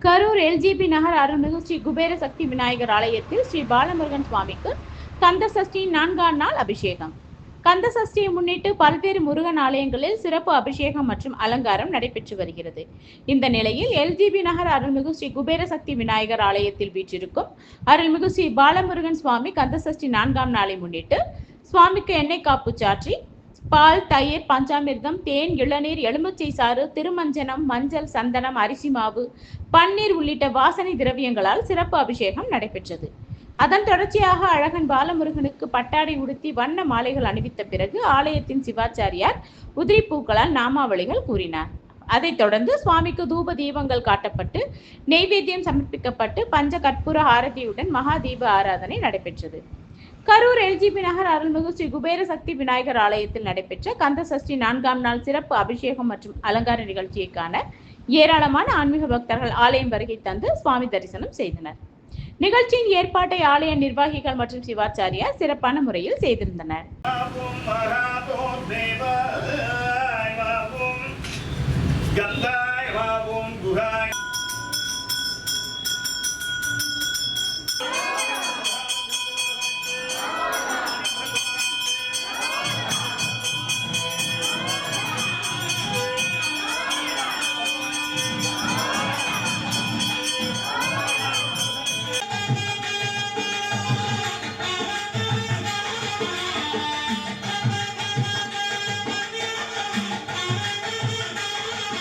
Karur LGP நகர் அருள்மிகு ஸ்ரீ குபேர சக்தி விநாயகர் ஆலயத்தில் ஸ்ரீ பாலமுருகன் சுவாமிக்கு கந்த சஷ்டி 4ஆம் நாள் அபிஷேகம். கந்த சஷ்டியை முன்னிட்டு பல்வேறு முருகன் ஆலயங்களில் சிறப்பு அபிஷேகம் மற்றும் அலங்காரம் நடைபெற்று வருகிறது. இந்த நிலையில் எல்ஜிபி நகர் அருள்மிகு ஸ்ரீ குபேர சக்தி விநாயகர் ஆலயத்தில் வீற்றிருக்கும் அருள்மிகு ஸ்ரீ பாலமுருகன் சுவாமி கந்த சஷ்டி 4ஆம் நாளை முன்னிட்டு சுவாமிக்கு எண்ணெய் காப்பு சாற்றி பால், தயிர், பஞ்சாமிர்தம், தேன், இளநீர், எலுமிச்சை சாறு, திருமஞ்சனம், மஞ்சள், சந்தனம், அரிசி மாவு, பன்னீர் உள்ளிட்ட வாசனை திரவியங்களால் சிறப்பு அபிஷேகம் நடைபெற்றது. அதன் தொடர்ச்சியாக அழகன் பாலமுருகனுக்கு பட்டாடை உடுத்தி வண்ண மாலைகள் அணிவித்த பிறகு ஆலயத்தின் சிவாச்சாரியார் உதிரி பூக்களால் நாமாவளிகள் கூறினார். அதைத் தொடர்ந்து சுவாமிக்கு தூப தீபங்கள் காட்டப்பட்டு நெய்வேத்தியம் சமர்ப்பிக்கப்பட்டு பஞ்ச கற்பூர ஆரத்தியுடன் மகா தீப ஆராதனை நடைபெற்றது. கரூர் எல்ஜிபி நகர் அருள்மிகு ஸ்ரீ குபேர சக்தி விநாயகர் ஆலயத்தில் நடைபெற்ற கந்த சஷ்டி 4ஆம் நாள் சிறப்பு அபிஷேகம் மற்றும் அலங்கார நிகழ்ச்சியை காண ஏராளமான ஆன்மீக பக்தர்கள் ஆலயம் வருகை தந்து சுவாமி தரிசனம் செய்தனர். நிகழ்ச்சியின் ஏற்பாட்டை ஆலய நிர்வாகிகள் மற்றும் சிவாச்சாரியார் சிறப்பான முறையில் செய்திருந்தனர்.